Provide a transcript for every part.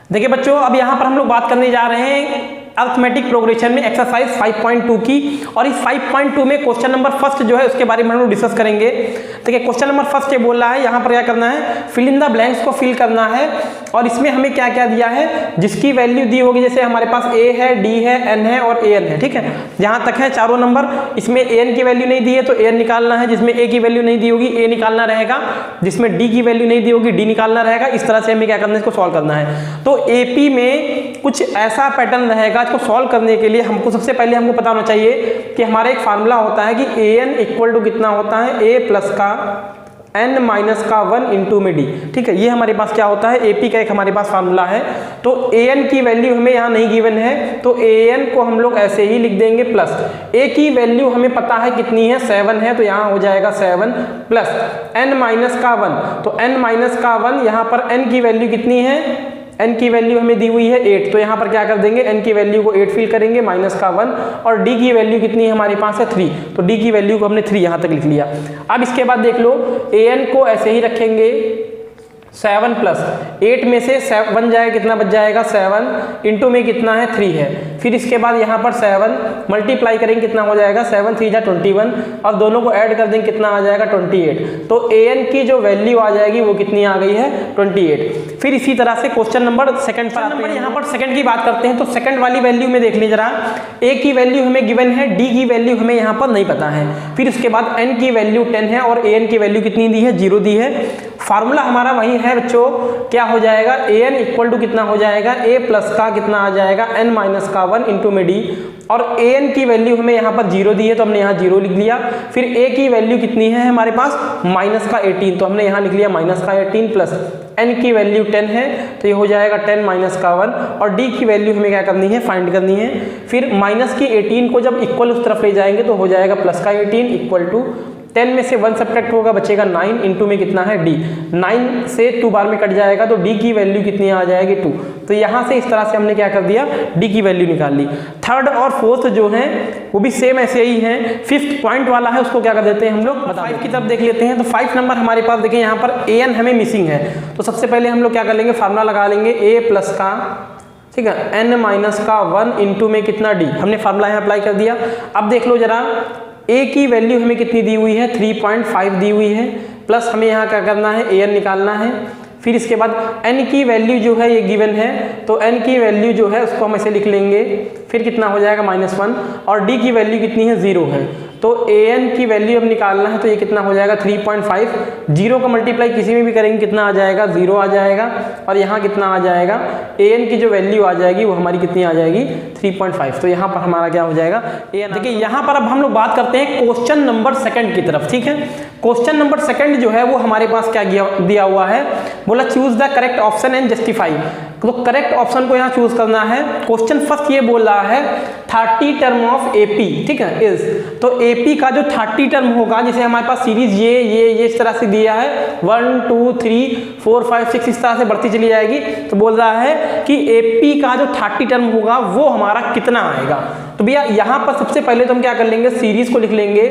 देखिए बच्चों, अब यहाँ पर हम लोग बात करने जा रहे हैं अर्थमेटिक प्रोग्रेशन में एक्सरसाइज 5.2 की, और इस 5.2 में क्वेश्चन नंबर फर्स्ट जो है उसके बारे में हम लोग डिस्कस करेंगे। देखिए क्वेश्चन नंबर फर्स्ट ये बोल रहा है, यहाँ पर क्या करना है, फिल इन द ब्लैंक्स को फिल करना है, और इसमें हमें क्या क्या दिया है, जिसकी वैल्यू दी होगी, जैसे हमारे पास a है, d है, n है और an है, ठीक है, यहाँ तक है चारों नंबर। इसमें an की वैल्यू नहीं दी है तो an निकालना है, जिसमें a की वैल्यू नहीं दी होगी a निकालना रहेगा, जिसमें d की वैल्यू नहीं दी होगी d निकालना रहेगा। इस तरह से हमें क्या करना है, इसको सॉल्व करना है। तो AP में कुछ ऐसा पैटर्न रहेगा, इसको सॉल्व करने के लिए हमको सबसे पहले हमको पता होना चाहिए कि हमारा एक फार्मूला होता है कि an इक्वल टू कितना होता है, a प्लस का n माइनस का 1 इंटू में d, ठीक है। ये हमारे पास क्या होता है, AP का एक हमारे पास फार्मूला है। तो an की वैल्यू हमें यहाँ नहीं गिवन है, तो an को हम लोग ऐसे ही लिख देंगे प्लस a की वैल्यू हमें पता है कितनी है, 7 है, तो यहाँ हो जाएगा 7 प्लस n माइनस का 1, तो n माइनस का 1, यहाँ पर n की वैल्यू कितनी है, n की वैल्यू हमें दी हुई है 8, तो यहाँ पर क्या कर देंगे, n की वैल्यू को 8 फिल करेंगे, माइनस का 1, और d की वैल्यू कितनी है हमारे पास है 3, तो d की वैल्यू को हमने 3 यहाँ तक लिख लिया। अब इसके बाद देख लो, an को ऐसे ही रखेंगे, 7 प्लस 8 में से 1 जाएगा, कितना बच जाएगा, 7 इंटू में कितना है, 3 है। फिर इसके बाद यहाँ पर 7 मल्टीप्लाई करेंगे, कितना हो जाएगा, 7 3 जा 21, और दोनों को ऐड कर देंगे, कितना आ जाएगा 28। तो an की जो वैल्यू आ जाएगी वो कितनी आ गई है, 28। फिर इसी तरह से क्वेश्चन नंबर सेकंड पर आते हैं। यहाँ पर सेकंड की बात करते हैं, तो सेकंड वाली वैल्यू में देख लीजिए जरा, a की वैल्यू हमें गिवन है, d की वैल्यू हमें यहाँ पर नहीं पता है। फिर उसके बाद n की वैल्यू 10 है और an की वैल्यू कितनी दी है, 0 दी है। फार्मूला हमारा वही है बच्चों, क्या हो जाएगा, an इक्वल टू कितना हो जाएगा, a प्लस का कितना आ जाएगा, n माइनस का 1 इंटू में d, और an की वैल्यू हमें यहाँ पर 0 दी है तो हमने यहाँ 0 लिख लिया। फिर a की वैल्यू कितनी है हमारे पास, माइनस का 18, तो हमने यहाँ लिख लिया माइनस का 18 प्लस n की वैल्यू 10 है, तो ये हो जाएगा 10 माइनस का 1, और d की वैल्यू हमें क्या करनी है, फाइंड करनी है। फिर माइनस की 18 को जब इक्वल उस तरफ ले जाएंगे तो हो जाएगा प्लस का 18 इक्वल टू 10 में से 1 सब्ट्रैक्ट होगा, बचेगा 9 इंटू में कितना है, d, 9 से 2 बार में कट जाएगा, तो d की वैल्यू कितनी आ जाएगी, 2। तो यहाँ से इस तरह से हमने क्या कर दिया, d की वैल्यू निकाल ली। थर्ड और फोर्थ जो है वो भी सेम ऐसे ही हैं। फिफ्थ पॉइंट वाला है उसको क्या कर देते हैं हम लोग, 5 की तरफ देख लेते हैं। तो 5 नंबर हमारे पास देखें, यहाँ पर an हमें मिसिंग है, तो सबसे पहले हम लोग क्या कर लेंगे, फार्मूला लगा लेंगे a प्लस का, ठीक है, n माइनस का 1 इंटू में कितना d, हमने फार्मूला यहाँ अप्लाई कर दिया। अब देख लो जरा, a की वैल्यू हमें कितनी दी हुई है, 3.5 दी हुई है, प्लस हमें यहाँ क्या करना है, an निकालना है। फिर इसके बाद n की वैल्यू जो है ये गिवन है, तो n की वैल्यू जो है उसको हम ऐसे लिख लेंगे, फिर कितना हो जाएगा -1, और d की वैल्यू कितनी है, 0 है, तो an की वैल्यू अब निकालना है, तो ये कितना हो जाएगा 3.5, 0 का मल्टीप्लाई किसी में भी करेंगे कितना आ जाएगा, 0 आ जाएगा, और यहाँ कितना आ जाएगा, an की जो वैल्यू आ जाएगी वो हमारी कितनी आ जाएगी, 3.5। तो यहाँ पर हमारा क्या हो जाएगा, an। देखिए यहाँ पर अब हम लोग बात करते हैं क्वेश्चन नंबर सेकंड की तरफ, ठीक है। क्वेश्चन नंबर सेकंड जो है वो हमारे पास क्या दिया हुआ है, बोला choose the correct option and justify. तो करेक्ट ऑप्शन को यहाँ चूज करना है। क्वेश्चन फर्स्ट ये बोल रहा है 30 टर्म ऑफ AP, ठीक है, इज, तो AP का जो 30 टर्म होगा, जैसे हमारे पास सीरीज ये इस तरह से दिया है, 1 2 3 4 5 6 इस तरह से बढ़ती चली जाएगी। तो बोल रहा है कि AP का जो 30 टर्म होगा वो हमारा कितना आएगा। तो भैया यहाँ पर सबसे पहले तो हम क्या कर लेंगे, सीरीज को लिख लेंगे,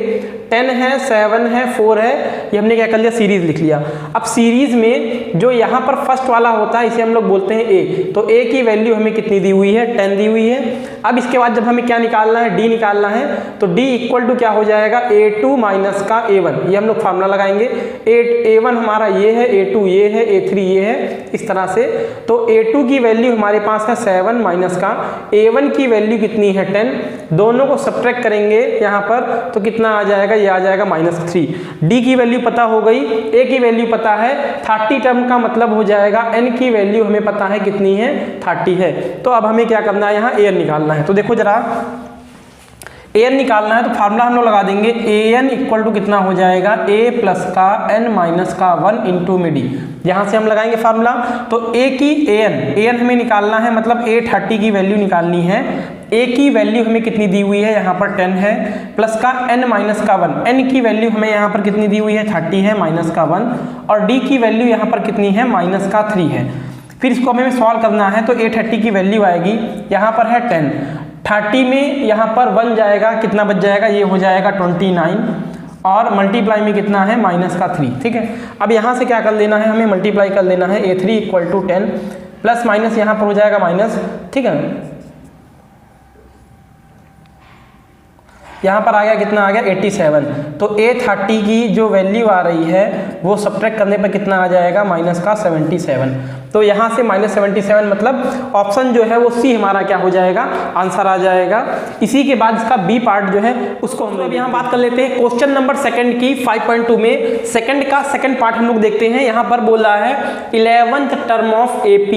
10 है, 7 है, 4 है, ये हमने क्या कर लिया, सीरीज लिख लिया। अब सीरीज में जो यहाँ पर फर्स्ट वाला होता है इसे हम लोग बोलते हैं A, तो A की वैल्यू हमें कितनी दी हुई है, 10 दी हुई है। अब इसके बाद जब हमें क्या निकालना है, D निकालना है, तो D इक्वल टू क्या हो जाएगा, A2 माइनस का A1, ये हम लोग फार्मूला लगाएंगे। A1 हमारा ये है, A2 ये है, A3 ये है, इस तरह से। तो A2 की वैल्यू हमारे पास है 7 माइनस का A1 की वैल्यू कितनी है, 10, दोनों को सब्ट्रैक्ट करेंगे यहाँ पर, तो कितना आ जाएगा, ये आ जाएगा -3। D की वैल्यू पता हो गई, A की वैल्यू पता है, 30 टर्म का मतलब हो जाएगा N की वैल्यू हमें पता है कितनी है, 30 है। तो अब हमें क्या करना है, यहाँ AN निकालना है। तो देखो जरा, AN निकालना है तो फार्मूला हम लोग लगा देंगे, AN इक्वल टू कितना हो जाएगा, A प्लस का n माइनस का 1 इंटू में D, यहाँ से हम लगाएंगे फार्मूला। तो A की AN हमें निकालना है, मतलब A 30 की वैल्यू निकालनी है। A की वैल्यू हमें कितनी दी हुई है, यहाँ पर 10 है, प्लस का n माइनस का 1, n की वैल्यू हमें यहाँ पर कितनी दी हुई है, 30 है, माइनस का 1, और D की वैल्यू यहाँ पर कितनी है, माइनस का 3 है। फिर इसको हमें सॉल्व करना है, तो A 30 की वैल्यू आएगी, यहाँ पर है 10, 30 में यहाँ पर 1 जाएगा, कितना बच जाएगा, ये हो जाएगा 29, और मल्टीप्लाई में कितना है, माइनस का 3, ठीक है। अब यहाँ से क्या कर लेना है, हमें मल्टीप्लाई कर लेना है, A3 equal to 10 plus minus यहाँ पर हो जाएगा माइनस, ठीक है। यहाँ पर आ गया कितना आ गया 87। तो A30 की जो वैल्यू आ रही है वो सब्ट्रैक्ट करने पर कितना आ जाएगा माइनस का 77। तो यहाँ से माइनस 77 मतलब ऑप्शन जो है वो सी हमारा क्या हो जाएगा, आंसर आ जाएगा। इसी के बाद इसका बी पार्ट जो है उसको हम लोग यहाँ बात कर लेते हैं। क्वेश्चन नंबर सेकंड की 5.2 में सेकंड का सेकंड पार्ट हम लोग देखते हैं। यहाँ पर बोल रहा है 11th term of AP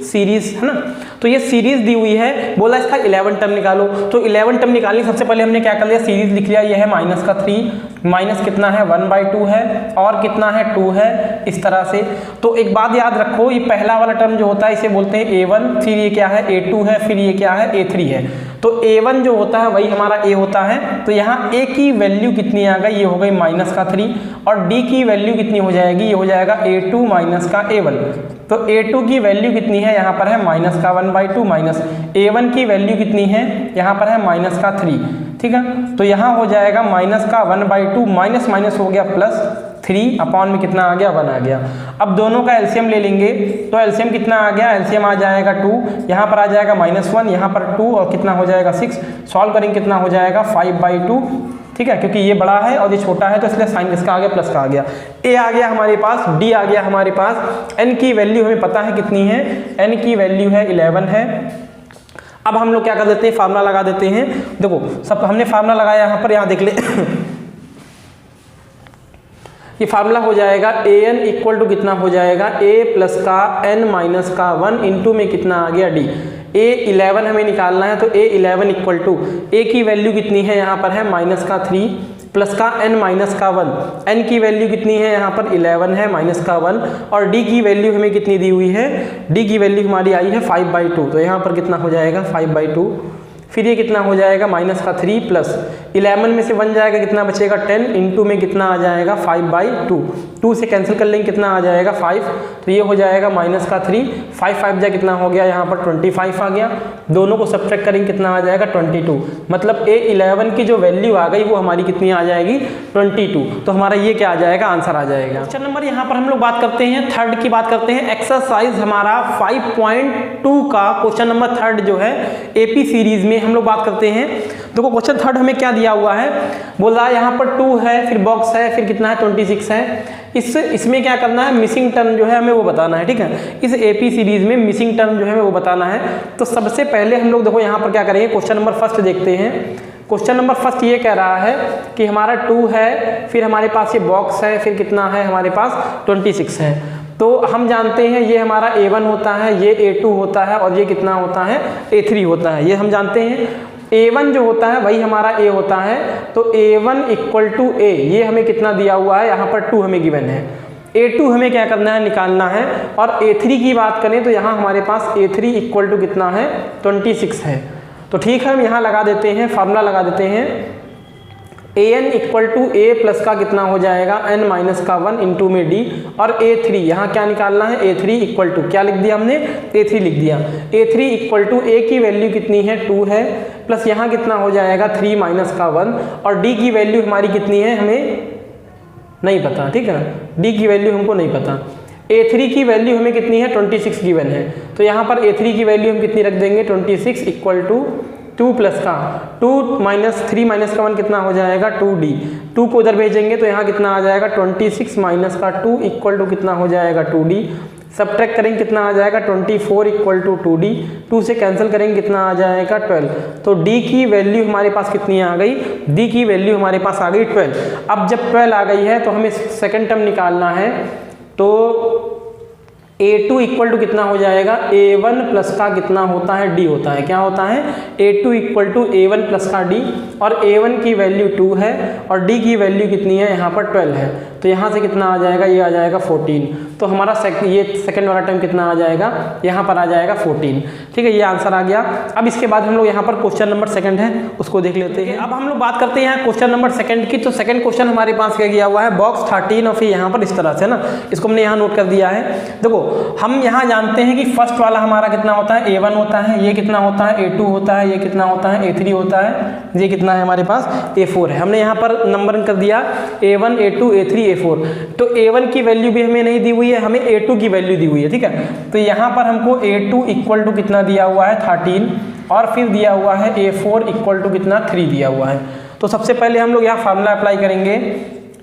series, है ना। तो ये सीरीज दी हुई है, बोला इसका 11 टर्म निकालो। तो 11 टर्म निकालने सबसे पहले हमने क्या कर लिया, सीरीज लिख लिया। ये है माइनस का 3, माइनस कितना है 1/2 है, और कितना है 2 है, इस तरह से। तो एक बात याद रखो, ये पहला वाला टर्म जो होता है इसे बोलते हैं A1, फिर ये क्या है A2 है, फिर ये क्या है A3 है। तो A1 जो होता है वही हमारा A होता है। तो यहाँ A की वैल्यू कितनी आ गई, ये हो गई माइनस का 3, और D की वैल्यू कितनी हो जाएगी, ये हो जाएगा A2 माइनस का A1। तो A2 की वैल्यू कितनी है, यहाँ पर है माइनस का 1/2, माइनस A1 की वैल्यू कितनी है, यहाँ पर है माइनस का 3, ठीक है। तो यहाँ हो जाएगा माइनस का 1/2, माइनस माइनस हो गया प्लस 3 अपॉन में कितना आ गया 1 आ गया। अब दोनों का एलसीएम ले लेंगे, तो एलसीएम कितना आ गया, एलसीएम आ जाएगा 2, यहाँ पर आ जाएगा -1, यहाँ पर 2, और कितना हो जाएगा 6। सॉल्व करेंगे कितना हो जाएगा 5/2, ठीक है, क्योंकि ये बड़ा है और ये छोटा है तो इसलिए साइन किसका आ गया, प्लस का आ गया। ए आ गया हमारे पास, डी आ गया हमारे पास। एन की वैल्यू हमें पता है कितनी है, एन की वैल्यू है 11 है। अब हम लोग क्या कर देते हैं, फार्मूला लगा देते हैं। देखो सब हमने फार्मूला लगाया यहाँ पर, यहाँ देख ले ये फार्मूला हो जाएगा an इक्वल टू कितना हो जाएगा, a प्लस का n माइनस का 1 इंटू में कितना आ गया d। a 11 हमें निकालना है, तो a 11 इक्वल टू a की वैल्यू कितनी है, यहाँ पर है माइनस का 3 प्लस का n माइनस का 1। n की वैल्यू कितनी है, यहाँ पर 11 है माइनस का 1, और d की वैल्यू हमें कितनी दी हुई है, d की वैल्यू हमारी आई है 5/2। तो यहाँ पर कितना हो जाएगा 5/2, फिर ये कितना हो जाएगा माइनस का 3 प्लस 11 में से 1 जाएगा, कितना बचेगा 10 इंटू में कितना आ जाएगा 5/2। 2 से कैंसिल कर लेंगे, कितना आ जाएगा 5। तो ये हो जाएगा माइनस का 3, 5 5 जा कितना हो गया, यहाँ पर 25 आ गया। दोनों को सब्ट्रैक्ट करेंगे कितना आ जाएगा 22। मतलब A11 की जो वैल्यू आ गई वो हमारी कितनी आ जाएगी 22। तो हमारा ये क्या आ जाएगा, आंसर आ जाएगा। क्वेश्चन नंबर यहाँ पर हम लोग बात करते हैं, थर्ड की बात करते हैं। एक्सरसाइज हमारा 5.2 का क्वेश्चन नंबर थर्ड जो है AP सीरीज में हम लोग बात करते हैं। देखो क्वेश्चन थर्ड हमें क्या दिया हुआ है, बोल रहा है यहाँ पर 2 है, फिर बॉक्स है, फिर कितना है 26 है। इसमें क्या करना है, मिसिंग टर्म जो है हमें वो बताना है, ठीक है। इस AP सीरीज में मिसिंग टर्म जो है हमें वो बताना है। तो सबसे पहले हम लोग देखो यहाँ पर क्या करेंगे, क्वेश्चन नंबर फर्स्ट देखते हैं। क्वेश्चन नंबर फर्स्ट ये कह रहा है कि हमारा 2 है, फिर हमारे पास ये बॉक्स है, फिर कितना है हमारे पास 26 है। तो हम जानते हैं ये हमारा A1 होता है, ये A2 होता है, और ये कितना होता है A3 होता है, ये हम जानते हैं। A1 जो होता है वही हमारा A होता है। तो A1 इक्वल टू A, ये हमें कितना दिया हुआ है, यहाँ पर 2 हमें गिवन है। A2 हमें क्या करना है, निकालना है। और A3 की बात करें तो यहाँ हमारे पास A3 इक्वल टू कितना है 26 है। तो ठीक है, हम यहाँ लगा देते हैं, फार्मूला लगा देते हैं। an equal to a plus का कितना हो जाएगा n माइनस का 1 इंटू में d, और a3 यहाँ क्या निकालना है, a3 इक्वल टू क्या लिख दिया हमने, a3 लिख दिया। a3 इक्वल टू a की वैल्यू कितनी है 2 है, प्लस यहाँ कितना हो जाएगा 3 माइनस का 1, और d की वैल्यू हमारी कितनी है हमें नहीं पता, ठीक है, d की वैल्यू हमको नहीं पता। a3 की वैल्यू हमें कितनी है 26 गिवन है। तो यहाँ पर a3 की वैल्यू हम कितनी रख देंगे 26 इक्वल टू 2 प्लस का 2 माइनस 3 माइनस का 1 कितना हो जाएगा 2d। 2 को उधर भेजेंगे तो यहाँ कितना आ जाएगा 26 माइनस का 2 इक्वल टू कितना हो जाएगा 2d। सब्ट्रैक्ट करेंगे कितना आ जाएगा 24 इक्वल टू 2d। 2 से कैंसिल करेंगे कितना आ जाएगा 12। तो d की वैल्यू हमारे पास कितनी आ गई, d की वैल्यू हमारे पास आ गई 12। अब जब 12 आ गई है तो हमें सेकेंड टर्म निकालना है। तो A2 इक्वल टू कितना हो जाएगा, A1 प्लस का कितना होता है D होता है, क्या होता है A2 equal to A1 plus का D, और A1 की वैल्यू 2 है और D की वैल्यू कितनी है यहाँ पर 12 है। तो यहाँ से कितना आ जाएगा, ये आ जाएगा 14। तो हमारा ये सेकंड वाला टर्म कितना आ जाएगा, यहाँ पर आ जाएगा 14, ठीक है, ये आंसर आ गया। अब इसके बाद हम लोग यहाँ पर क्वेश्चन नंबर सेकंड है उसको देख लेते हैं। अब हम लोग बात करते हैं क्वेश्चन नंबर सेकंड की। तो सेकंड क्वेश्चन हमारे पास क्या किया हुआ है, बॉक्स 13 और फिर यहाँ पर इस तरह से ना, इसको हमने यहाँ नोट कर दिया है। देखो हम यहाँ जानते हैं कि फर्स्ट वाला हमारा कितना होता है A1 होता है, ये कितना होता है A2 होता है, ये कितना होता है A3 होता है, ये कितना है हमारे पास A4 है। हमने यहाँ पर नंबर कर दिया A1 A2 A3 A4। तो A1 की वैल्यू भी हमें नहीं दी हुई है, हमें A2 की वैल्यू दी हुई है, ठीक है। तो यहाँ पर हमको A2 इक्वल टू कितना दिया हुआ है 13, और फिर दिया हुआ है A4 इक्वल टू कितना 3 दिया हुआ है। तो सबसे पहले हम लोग यहाँ फार्मूला अप्लाई करेंगे,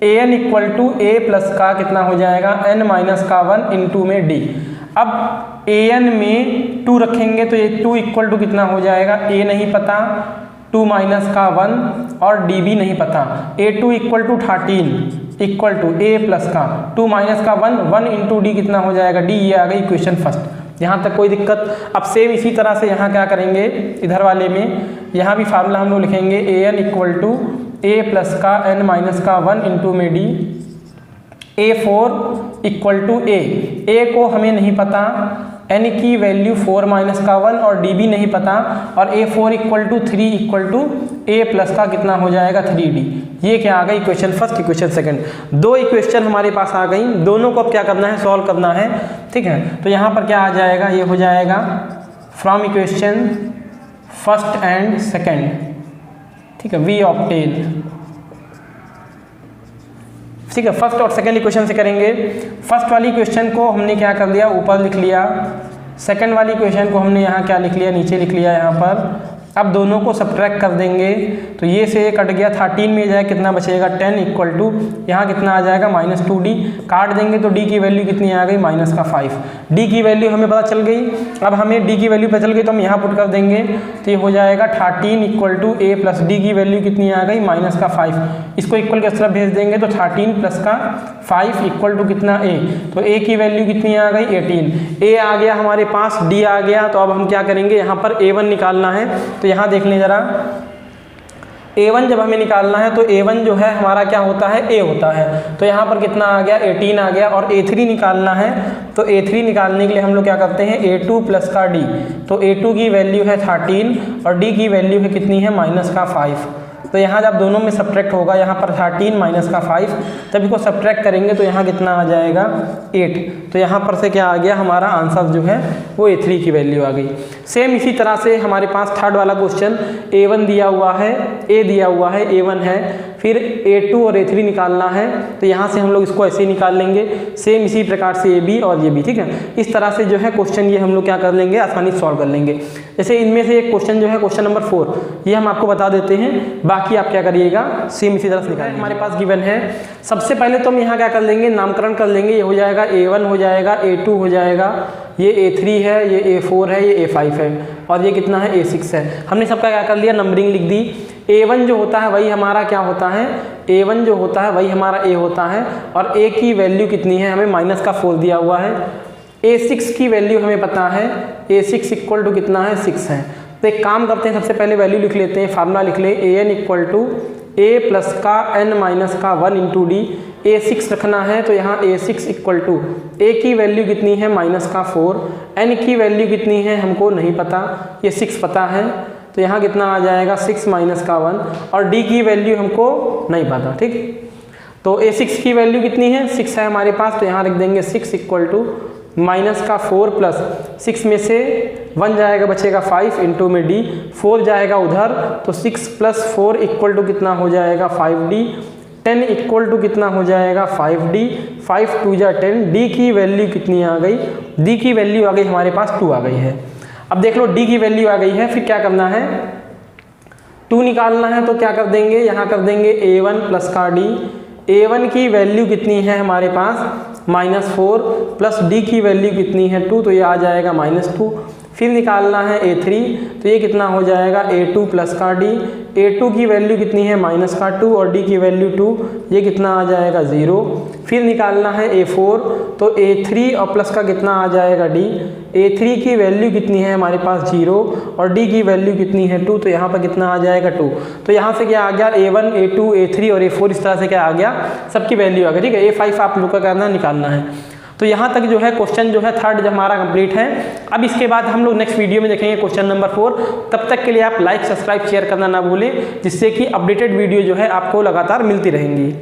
an equal to a plus का कितना हो जाएगा n माइनस का 1 इंटू में d। अब an में 2 रखेंगे तो ये 2 इक्वल टू कितना हो जाएगा, a नहीं पता, 2 माइनस का 1 और d भी नहीं पता। a2 equal to 13 equal to a plus का 2 माइनस का 1 इंटू डी कितना हो जाएगा d। ये आ गई इक्वेशन फर्स्ट, यहाँ तक कोई दिक्कत। अब सेम इसी तरह से यहाँ क्या करेंगे, इधर वाले में यहाँ भी फार्मूला हम लोग लिखेंगे an equal to a plus का n माइनस का 1 इंटू में d। a4 equal to a को हमें नहीं पता, n की वैल्यू 4 माइनस का 1 और d भी नहीं पता, और a4 equal to 3 equal to a plus का कितना हो जाएगा 3d। ये क्या आ गई इक्वेशन फर्स्ट, इक्वेशन सेकंड। दो इक्वेशन हमारे पास आ गई, दोनों को अब क्या करना है, सॉल्व करना है, ठीक है। तो यहाँ पर क्या आ जाएगा, ये हो जाएगा from equation first and second, ठीक है, वी ऑब्टेन, ठीक है। फर्स्ट और सेकंड इक्वेशन से करेंगे। फर्स्ट वाली इक्वेशन को हमने क्या कर लिया, ऊपर लिख लिया, सेकंड वाली इक्वेशन को हमने यहाँ क्या लिख लिया, नीचे लिख लिया यहाँ पर। अब दोनों को सब्ट्रैक्ट कर देंगे तो ये से ये कट गया, 13 में जाए कितना बचेगा 10 इक्वल टू यहाँ कितना आ जाएगा -2d। काट देंगे तो d की वैल्यू कितनी आ गई -5। d की वैल्यू हमें पता चल गई। अब हमें d की वैल्यू पता चल गई तो हम यहाँ पुट कर देंगे तो ये हो जाएगा 13 equal to a plus d की वैल्यू कितनी आ गई -5। इसको इक्वल के तरफ भेज देंगे तो 13 प्लस का 5 इक्वल टू कितना a, तो a की वैल्यू कितनी आ गई 18। a आ गया हमारे पास, d आ गया। तो अब हम क्या करेंगे, यहाँ पर a1 निकालना है। तो यहाँ देख लें जरा, a1 जब हमें निकालना है तो a1 जो है हमारा क्या होता है, a होता है। तो यहाँ पर कितना आ गया 18 आ गया। और a3 निकालना है तो a3 निकालने के लिए हम लोग क्या करते हैं, a2 प्लस का d। तो a2 की वैल्यू है 13 और d की वैल्यू है कितनी है -5। तो यहाँ जब दोनों में सब्ट्रैक्ट होगा, यहाँ पर 13 माइनस का 5, तब इसको सब्ट्रैक्ट करेंगे तो यहाँ कितना आ जाएगा 8। तो यहाँ पर से क्या आ गया, हमारा आंसर जो है वो a3 की वैल्यू आ गई। सेम इसी तरह से हमारे पास थर्ड वाला क्वेश्चन, a1 दिया हुआ है, a दिया हुआ है, a1 है, फिर a2 और a3 निकालना है। तो यहाँ से हम लोग इसको ऐसे ही निकाल लेंगे, सेम इसी प्रकार से a और ये भी, ठीक है। इस तरह से जो है क्वेश्चन ये हम लोग क्या कर लेंगे, आसानी से सॉल्व कर लेंगे। जैसे इनमें से एक क्वेश्चन जो है क्वेश्चन नंबर 4, ये हम आपको बता देते हैं, बाकी आप क्या करिएगा सेम इसी तरह से निकालेंगे। हमारे पास गिवन है, सबसे पहले तो हम यहाँ क्या कर लेंगे, नामकरण कर लेंगे। ये हो जाएगा a1 हो जाएगा, a2 हो जाएगा, ये a3 है, ये a4 है, ये a5 है, और ये कितना है a6 है। हमने सबका क्या कर लिया, नंबरिंग लिख दी। a1 जो होता है वही हमारा क्या होता है, a1 जो होता है वही हमारा a होता है, और a की वैल्यू कितनी है, हमें -4 दिया हुआ है। a6 की वैल्यू हमें पता है, a6 इक्वल टू कितना है 6 है। तो एक काम करते हैं, सबसे पहले वैल्यू लिख लेते हैं, फार्मूला लिख ले, an equal to a plus का n माइनस का 1 इंटू डी। a6 रखना है तो यहाँ a6 इक्वल टू a की वैल्यू कितनी है -4, n की वैल्यू कितनी है हमको नहीं पता, ये 6 पता है। तो यहाँ कितना आ जाएगा 6 माइनस का 1, और d की वैल्यू हमको नहीं पता, ठीक। तो a6 की वैल्यू कितनी है, 6 है हमारे पास। तो यहाँ रख देंगे 6 इक्वल टू -4 प्लस 6 में से 1 जाएगा, बचेगा 5 इंटू में d, 4 जाएगा उधर, तो 6 प्लस 4 इक्वल टू कितना हो जाएगा 5d, 10 इक्वल टू कितना हो जाएगा 5d, 5 2 जा 10, d की वैल्यू कितनी आ गई, d की वैल्यू आ गई हमारे पास 2 आ गई है। अब देख लो d की वैल्यू आ गई है, फिर क्या करना है, 2 निकालना है। तो क्या कर देंगे, यहाँ कर देंगे a1 प्लस का d। a1 की वैल्यू कितनी है हमारे पास -4, प्लस d की वैल्यू कितनी है 2, तो ये आ जाएगा -2। फिर निकालना है a3, तो ये कितना हो जाएगा a2 प्लस का d। a2 की वैल्यू कितनी है -2 और d की वैल्यू 2, ये कितना आ जाएगा 0। फिर निकालना है a4, तो a3 और प्लस का कितना आ जाएगा d। a3 की वैल्यू कितनी है हमारे पास 0 और d की वैल्यू कितनी है 2, तो यहाँ पर कितना आ जाएगा 2। तो यहाँ से क्या आ गया, a1 a2 a3 और a4 इस तरह से क्या आ गया, सबकी वैल्यू आ गई, ठीक है। a5 आप लोग का करना निकालना है। तो यहाँ तक जो है क्वेश्चन जो है थर्ड जो हमारा कंप्लीट है। अब इसके बाद हम लोग नेक्स्ट वीडियो में देखेंगे क्वेश्चन नंबर 4। तब तक के लिए आप लाइक सब्सक्राइब शेयर करना ना भूलें, जिससे कि अपडेटेड वीडियो जो है आपको लगातार मिलती रहेंगी।